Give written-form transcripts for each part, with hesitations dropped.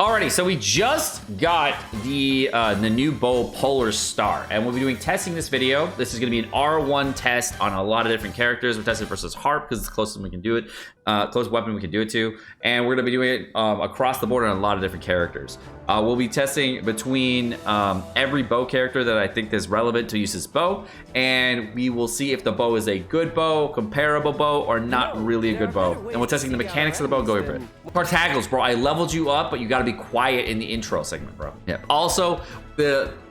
Alrighty, so we just got the new bow Polar Star, and we'll be doing testing this video. This is going to be an R1 test on a lot of different characters. We're testing versus Harp because it's the closest we can do it, closest weapon we can do it to, and we're going to be doing it across the board on a lot of different characters. We'll be testing between every bow character that I think is relevant to use this bow, and we will see if the bow is a good bow, comparable bow, or not really a good bow. And we're testing the mechanics of the bow, going for it. Tartaglias, bro, I leveled you up, but you gotta be quiet in the intro segment, bro. Yeah. Also,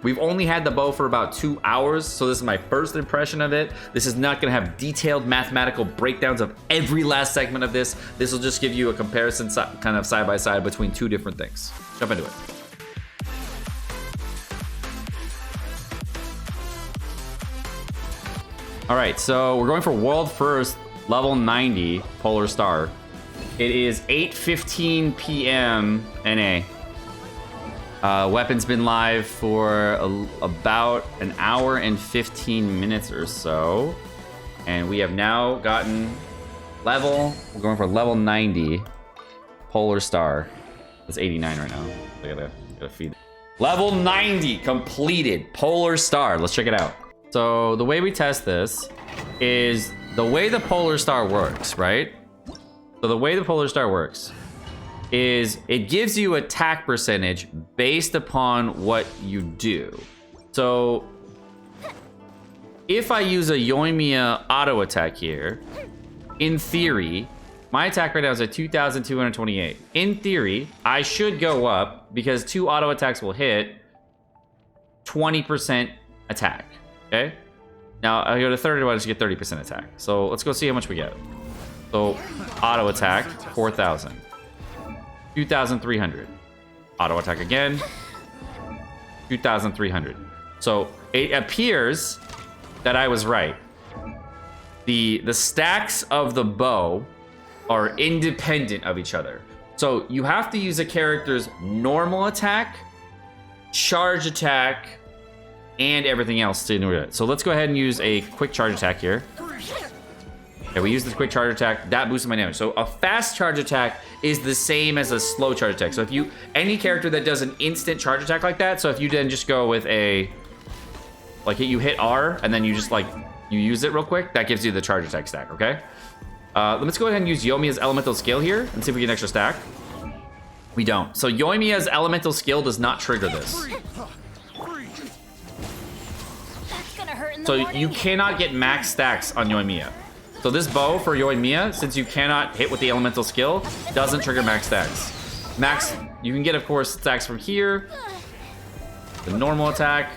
we've only had the bow for about 2 hours, so this is my first impression of it. This is not gonna have detailed mathematical breakdowns of every last segment of this. This will just give you a comparison kind of side by side between two different things. Jump into it. All right, so we're going for world first, level 90, Polar Star. It is 8:15 p.m. NA. Weapon's been live for about an hour and 15 minutes or so. And we have now gotten we're going for level 90, Polar Star. It's 89 right now. I gotta feed. Level 90 completed, Polar Star. Let's check it out. So the way we test this is the way the Polar Star works, right? So the way the Polar Star works is it gives you attack percentage based upon what you do. So if I use a Yoimiya auto attack here, in theory, my attack right now is at 2,228. In theory, I should go up because 2 auto attacks will hit 20% attack. Okay? Now I go to 30, I just get 30% attack. So let's go see how much we get. So auto attack 4,000, 2,300. Auto attack again, 2,300. So it appears that I was right. The stacks of the bow are independent of each other. So you have to use a character's normal attack, charge attack, and everything else to do it. So let's go ahead and use a quick charge attack here. Okay, we use this quick charge attack. That boosts my damage. So a fast charge attack is the same as a slow charge attack. So if any character that does an instant charge attack like that, so if you then just go with you hit R and then you just you use it real quick, that gives you the charge attack stack, okay? Let's go ahead and use Yoimiya's elemental skill here and see if we get an extra stack. We don't. So Yoimiya's elemental skill does not trigger this. So you cannot get max stacks on Yoimiya. So this bow for Yoimiya, since you cannot hit with the elemental skill, doesn't trigger max stacks. You can get, of course, stacks from here, the normal attack,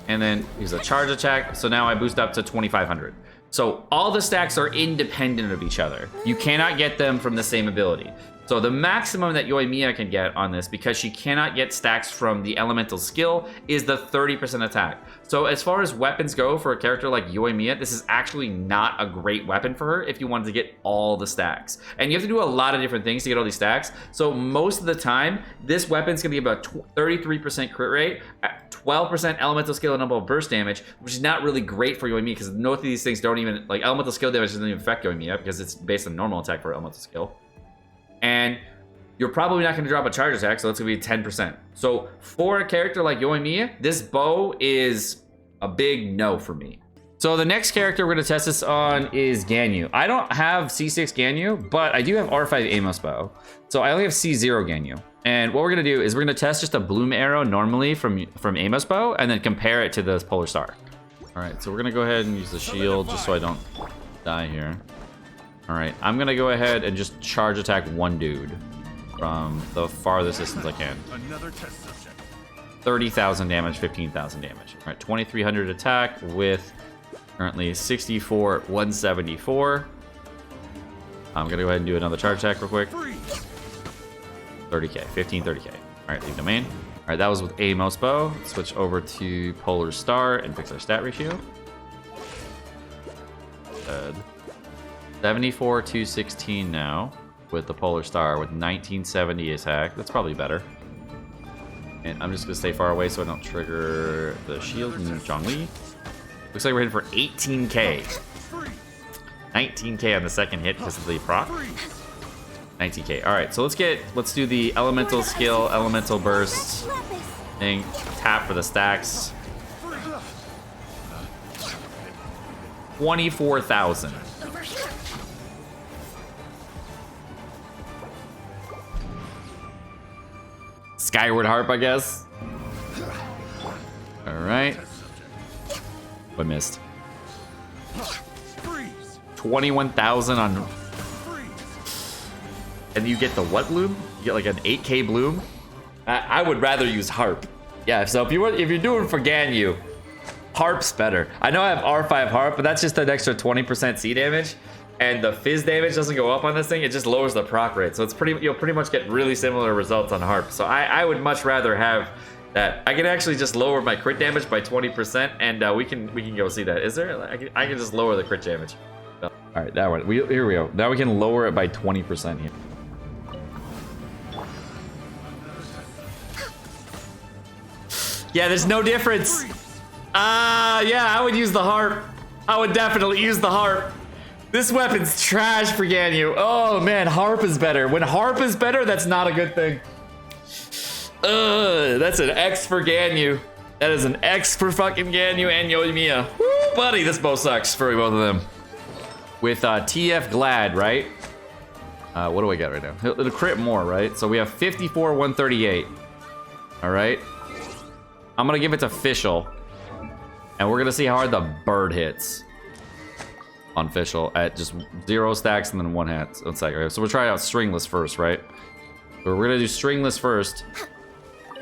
and then use a charge attack. So now I boost up to 2,500. So all the stacks are independent of each other. You cannot get them from the same ability. So the maximum that Yoimiya can get on this, because she cannot get stacks from the elemental skill, is the 30% attack. So as far as weapons go for a character like Yoimiya, this is actually not a great weapon for her if you wanted to get all the stacks. And you have to do a lot of different things to get all these stacks. So most of the time, this weapon's gonna be about 33% crit rate, 12% elemental skill and double burst damage, which is not really great for Yoimiya because most of these things don't even, elemental skill damage doesn't even affect Yoimiya because it's based on normal attack for elemental skill. And you're probably not going to drop a charge attack, so it's going to be 10%. So for a character like Yoimiya, this bow is a big no for me. So the next character we're going to test this on is Ganyu. I don't have C6 Ganyu, but I do have R5 Amos bow. So I only have C0 Ganyu. And what we're going to do is we're going to test just a bloom arrow normally from Amos bow and then compare it to the Polar Star. All right, so we're going to go ahead and use the shield just so I don't die here. All right, I'm gonna go ahead and just charge attack one dude from the farthest distance I can. 30,000 damage, 15,000 damage. All right, 2,300 attack with currently 64, 174. I'm gonna go ahead and do another charge attack real quick. 30k, 30k. All right, leave domain. All right, that was with Amos bow. Switch over to Polar Star and fix our stat ratio. Good. 74, 216 now with the Polar Star with 1970 attack. That's probably better. And I'm just going to stay far away so I don't trigger the shield from Zhongli. Looks like we're hitting for 18k. 19k on the second hit because of the proc. 19k. All right, so let's do the elemental skill, elemental burst thing. Tap for the stacks. 24,000. Skyward Harp, I guess. All right. I missed. 21,000 on. And you get the what bloom? You get like an 8k bloom. I would rather use Harp. Yeah. So if you're doing for Ganyu, Harp's better. I know I have R5 Harp, but that's just an extra 20% C damage, and the fizz damage doesn't go up on this thing. It just lowers the proc rate. So it's you'll pretty much get really similar results on Harp. So I would much rather have that. I can actually just lower my crit damage by 20%, and we can go see that. Is there? I can just lower the crit damage. All right, that one. Here we go. Now we can lower it by 20% here. Yeah, there's no difference. Yeah, I would use the Harp. I would definitely use the Harp. This weapon's trash for Ganyu. Oh man, Harp is better. When Harp is better, that's not a good thing. That's an X for Ganyu. That is an X for fucking Ganyu and Yoimiya. Woo, buddy, this bow sucks for both of them. With TF Glad, right? What do I got right now? It'll crit more, right? So we have 54, 138. All right. I'm gonna give it to Fischl. And we're gonna see how hard the bird hits on Fischl at just 0 stacks and then 1 hat. So, okay, so we'll try out stringless first, right? So we're gonna do stringless first,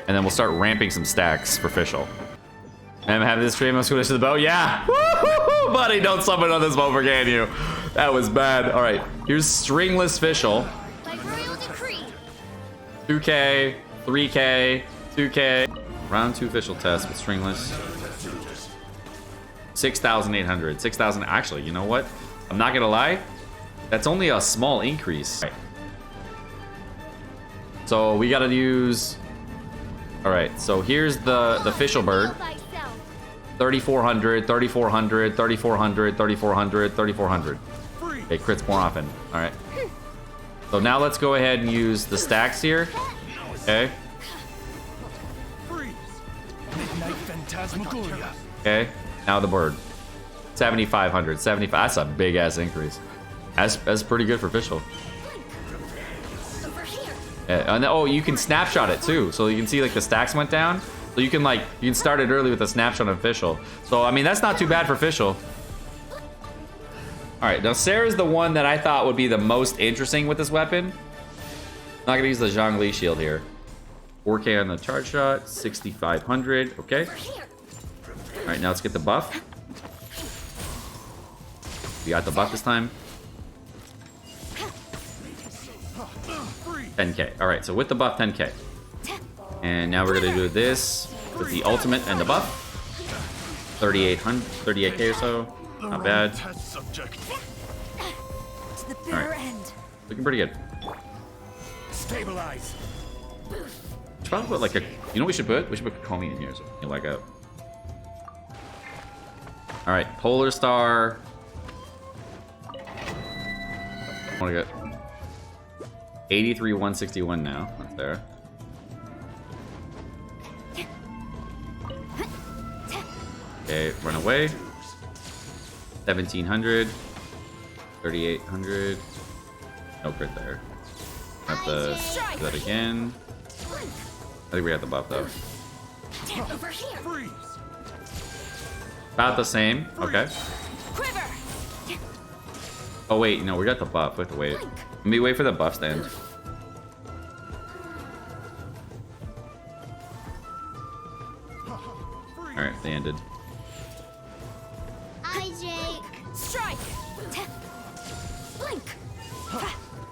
and then we'll start ramping some stacks for Fischl. And have this stream, let's go to the bow. Yeah! Woo-hoo-hoo! Buddy, don't summon on this bow for Ganyu. That was bad. All right, here's stringless Fischl. 2k, 3k, 2k. Round 2 Fischl test with stringless. 6,800. 6,000. Actually, you know what? I'm not gonna lie. That's only a small increase. Right. So we gotta use. All right. So here's the Fischl bird. 3,400, 3,400, 3,400, 3,400, 3,400. Okay, crits more often. All right. So now let's go ahead and use the stacks here. Okay. Okay. Now the bird. 7,500. 75. That's a big ass increase. That's pretty good for Fischl. Yeah, and oh, you can snapshot it too, so you can see like the stacks went down. So you can start it early with a snapshot of Fischl. So I mean that's not too bad for Fischl. All right, now Sarah's the one that I thought would be the most interesting with this weapon. I'm not gonna use the Zhongli shield here. 4k on the charge shot. 6,500. Okay. All right, now let's get the buff. We got the buff this time. 10k. All right, so with the buff, 10k. And now we're gonna do this with the ultimate and the buff. 3,800, 38k or so. Not bad. All right, looking pretty good. Stabilize. Should probably put like a. You know what we should put? We should put Kami in here so you like a. All right, Polar Star. I want to get 83, 161 now. That's there. Okay, run away. 1,700. 3,800. No crit there. Have to do that again. I think we got the buff though. About the same. Okay. Oh wait, no, we got the buff. We have to wait. Let me wait for the buff stand. All right, they ended. Strike.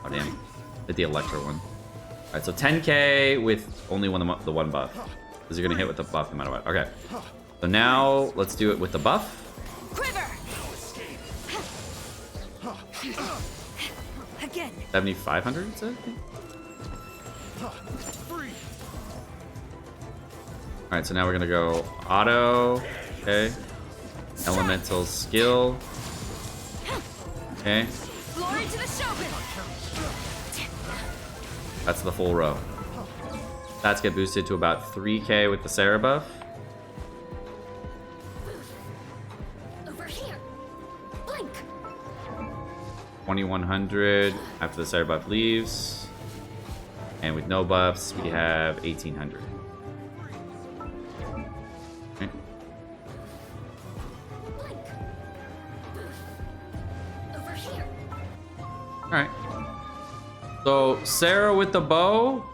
Oh damn, hit the Electro one. All right, so 10k with only the one buff, because you're gonna hit with the buff no matter what. Okay, so now let's do it with the buff. Again. 7,500, it said? Alright, so now we're gonna go auto. Okay. Elemental skill. Okay. That's the full row. Stats get boosted to about 3k with the Sara buff. Over here. Blink. 2100 after the Sara buff leaves. And with no buffs, we have 1800. Okay. Blink. Over here. Alright. So, Sara with the bow,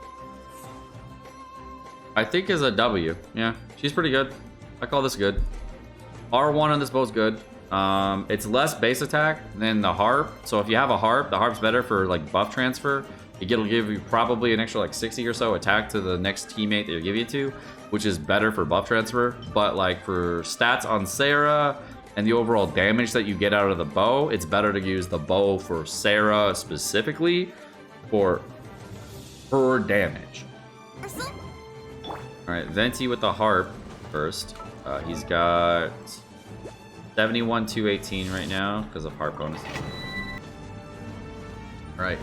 I think is a W. Yeah, she's pretty good. I call this good. R1 on this bow is good. It's less base attack than the harp. So if you have a harp, the harp's better for like buff transfer. It'll give you probably an extra like 60 or so attack to the next teammate that you give it to, which is better for buff transfer. But like for stats on Sara and the overall damage that you get out of the bow, it's better to use the bow for Sara specifically for her damage. All right, Venti with the harp first. He's got 71, 218 right now because of harp bonus. All right.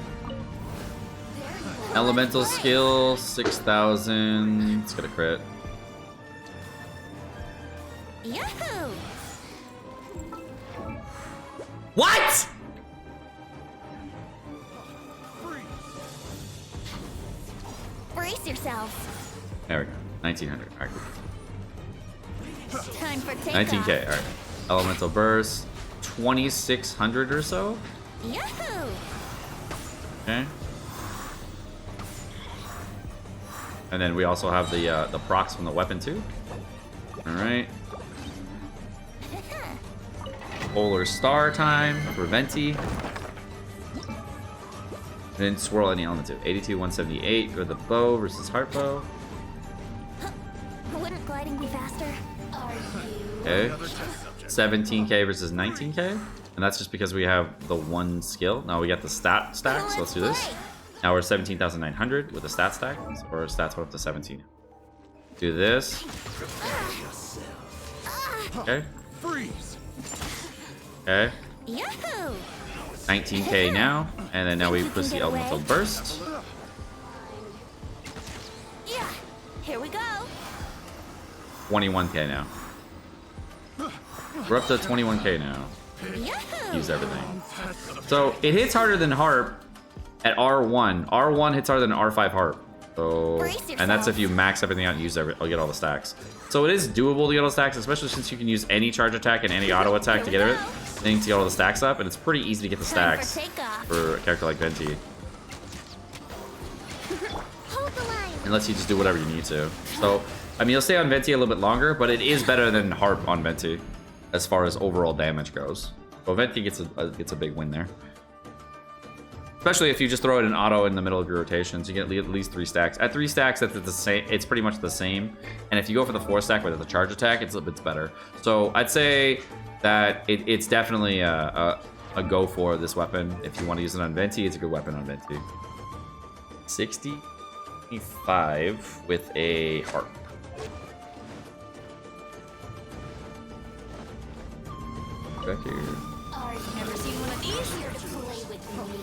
Elemental skill, 6,000. It's gonna crit. Yahoo! What? Brace yourselves. There we go. 1900. All right. Time for takeoff. 19k. All right. Elemental burst, 2600 or so. Yahoo! Okay. And then we also have the procs from the weapon too. All right. Polar Star time for Venti. Then swirl any element too. 82, 178 for the bow versus heart bow. Wouldn't gliding be faster? Are you? Okay. 17k versus 19k. And that's just because we have the one skill. Now we got the stat stack, so let's do this. Now we're 17,900 with the stat stack. So our stats went up to 17. Do this. Okay. Okay. Yahoo! 19k now. And then now we push the elemental burst. Yeah. Here we go. 21k now. We're up to 21k now. Yahoo! Use everything. So it hits harder than harp at R1. R1 hits harder than R5 harp. So, and that's if you max everything out and use I'll get all the stacks. So it is doable to get all the stacks, especially since you can use any charge attack and any auto attack to get it. Then to get all the stacks up, and it's pretty easy to get the stacks for a character like Venti. Unless you just do whatever you need to. So, I mean, you'll stay on Venti a little bit longer, but it is better than harp on Venti as far as overall damage goes. So Venti gets a big win there. Especially if you just throw it in auto in the middle of your rotations, you get at least 3 stacks. At 3 stacks, that's the same. It's pretty much the same. And if you go for the 4 stack with the charge attack, it's better. So I'd say that it's definitely a go for this weapon. If you want to use it on Venti, it's a good weapon on Venti. 65 with a harp. Back here. I've never seen one of these here to play with me.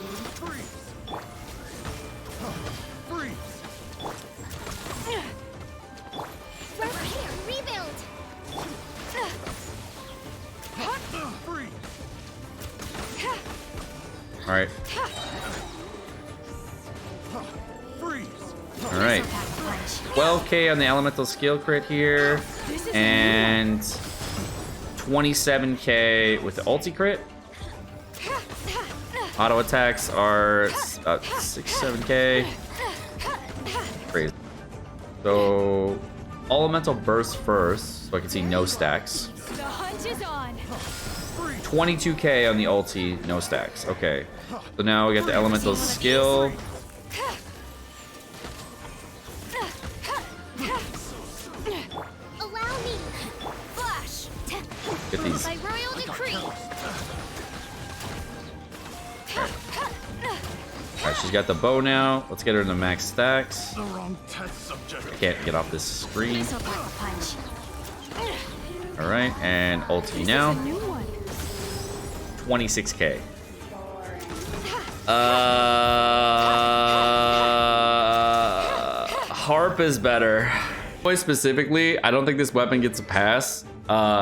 Right here, rebuild. All right. All right. 12k on the elemental skill crit here, and 27k with the ulti crit. Auto attacks are about 6-7k. Crazy. So elemental burst first, so I can see no stacks. The hunt is on. 22k on the ulti, no stacks. Okay. So now we got the elemental skill. Allow me. Flash. Get these. By royal decree. Alright, she's got the bow now. Let's get her in the max stacks. I can't get off this screen. This'll pack a punch. Alright, and ulti now. 26k. harp is better. Boy, specifically, I don't think this weapon gets a pass.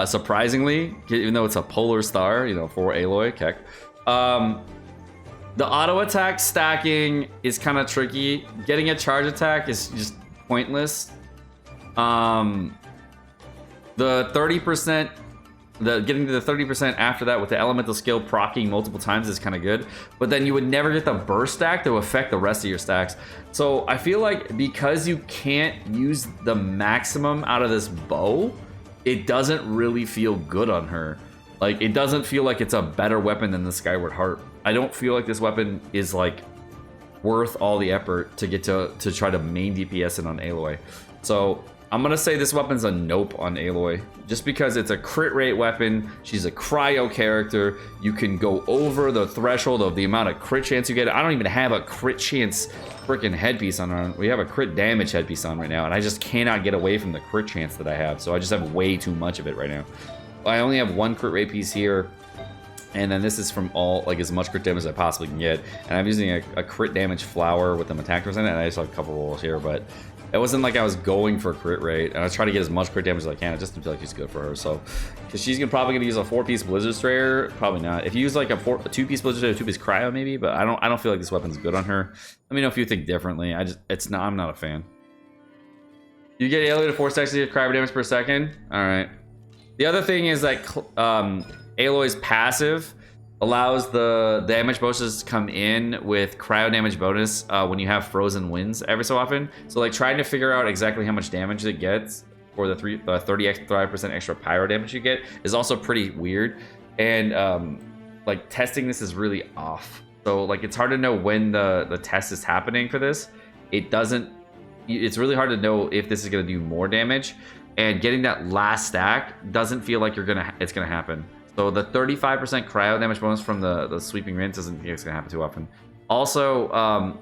Surprisingly, even though it's a polar star, you know, for Aloy, Keck. The auto attack stacking is kind of tricky. Getting a charge attack is just pointless. The 30%, getting to the 30% after that with the elemental skill proccing multiple times is kind of good. But then you would never get the burst stack to affect the rest of your stacks. So I feel like because you can't use the maximum out of this bow, it doesn't really feel good on her. Like, it doesn't feel like it's a better weapon than the Skyward Harp. I don't feel like this weapon is like worth all the effort to get to try to main DPS it on Aloy. So I'm gonna say this weapon's a nope on Aloy, just because it's a crit rate weapon. She's a cryo character. You can go over the threshold of the amount of crit chance you get. I don't even have a crit chance freaking headpiece on. We have a crit damage headpiece on right now, and I just cannot get away from the crit chance that I have. So I just have way too much of it right now. I only have one crit rate piece here, and then this is from all, like, as much crit damage as I possibly can get. And I'm using a crit damage flower with the attackers in it, and I just have a couple rolls here, but it wasn't like I was going for crit rate, and I try to get as much crit damage as I can. I just don't feel like it's good for her. So, because she's probably gonna use a 4-piece Blizzard Strayer, probably not. If you use like a 2-piece Blizzard Strayer, 2-piece Cryo maybe, but I don't feel like this weapon's good on her. Let me know if you think differently. I'm not a fan. You get Aloy to 4 stacks to get cryo damage per second. All right. The other thing is that Aloy's passive allows the damage bonuses to come in with cryo damage bonus when you have frozen winds every so often. So like trying to figure out exactly how much damage it gets for the 35% extra pyro damage you get is also pretty weird. And like testing this is really off. So like it's hard to know when the test is happening for this. It's really hard to know if this is gonna do more damage. And getting that last stack doesn't feel like it's gonna happen. So the 35% cryo damage bonus from the sweeping rinse doesn't think it's gonna happen too often. Also,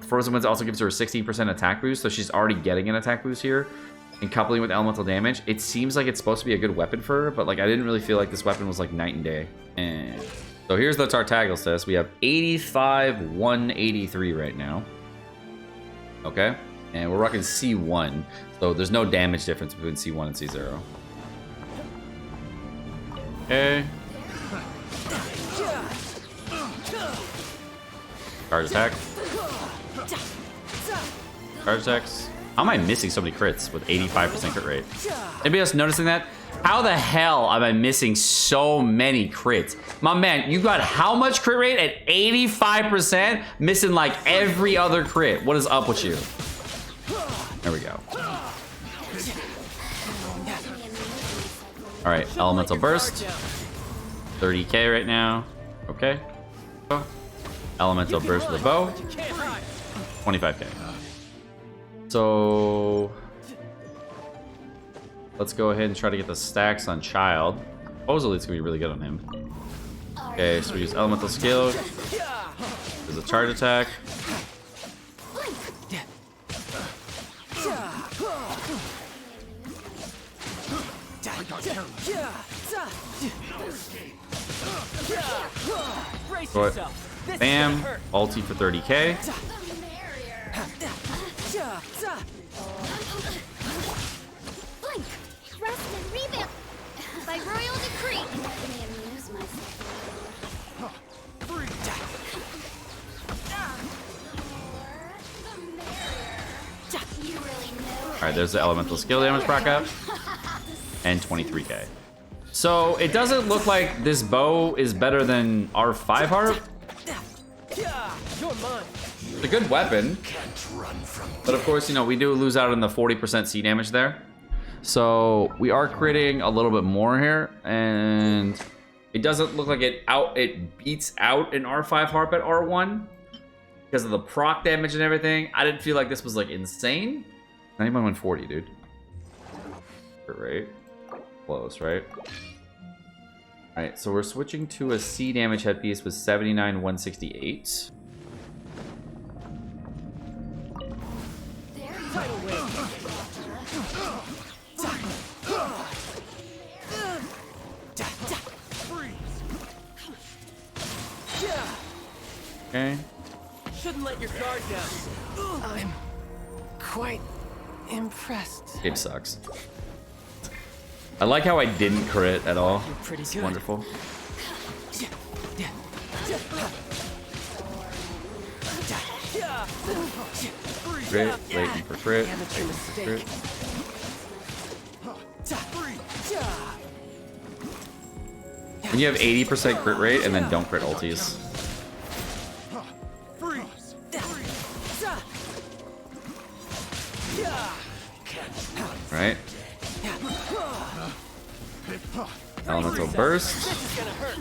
Frozen Winds also gives her a 16% attack boost, so she's already getting an attack boost here. And coupling with elemental damage, it seems like it's supposed to be a good weapon for her, but like I didn't really feel like this weapon was like night and day. And so here's the Tartaglia's test. We have 85, 183 right now. Okay. And we're rocking C1, so there's no damage difference between C1 and C0. Okay. Charge attack. Charge attacks. How am I missing so many crits with 85% crit rate? Anybody else noticing that? How the hell am I missing so many crits? My man, you got how much crit rate at 85%? Missing like every other crit. What is up with you? There we go. All right, elemental burst. 30k right now. Okay. Elemental burst with the bow. 25k. So let's go ahead and try to get the stacks on Child. Supposedly it's gonna be really good on him. Okay, so we use elemental skill. There's a charge attack. Bam, ulti for 30k. Blink, rest and revamp. By royal decree. May amuse myself. You really know. All right, there's the elemental skill damage proc up, and 23k. So it doesn't look like this bow is better than our 5 harp. It's a good weapon, but of course, you know, we do lose out on the 40% C damage there. So we are critting a little bit more here, and it doesn't look like it beats out an R5 harp at R1 because of the proc damage and everything. I didn't feel like this was like insane. 9140, dude. Right. Close, right? Alright, so we're switching to a C damage headpiece with 79, 168. Okay. Shouldn't let your guard down. I'm quite Impressed. Game sucks. I like how I didn't crit at all. You're pretty It's good. wonderful. Crit, waiting for crit. Amateur mistake. Crit. When you have 80% crit rate and then don't crit ultis. Right? Elemental burst.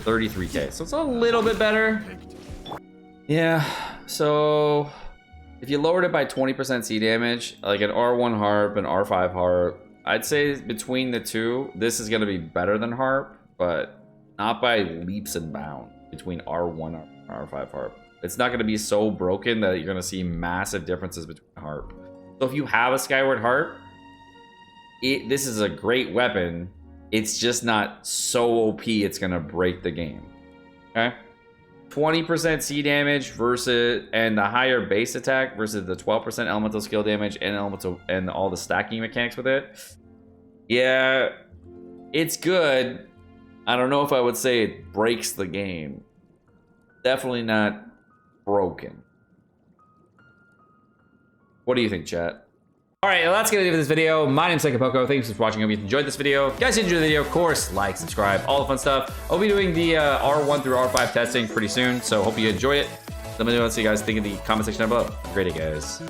33k. So it's a little bit better. Yeah. So if you lowered it by 20% C damage, like an R1 harp and R5 harp, I'd say between the two, this is going to be better than harp, but not by leaps and bounds between R1 and R5 harp. It's not going to be so broken that you're going to see massive differences between harp. So if you have a Skyward Harp, this is a great weapon. It's just not so OP it's going to break the game. Okay? 20% C damage versus, and the higher base attack versus the 12% elemental skill damage and elemental and all the stacking mechanics with it. Yeah, it's good. I don't know if I would say it breaks the game. Definitely not broken. What do you think, chat? All right, well, that's gonna do it for this video. My name's Sekapoko. Thanks for watching. Hope you enjoyed this video. If you guys enjoyed the video, of course, like, subscribe, all the fun stuff. I'll be doing the R1 through R5 testing pretty soon, so hope you enjoy it. Let me know what you guys think in the comment section down below. Have a great day, guys.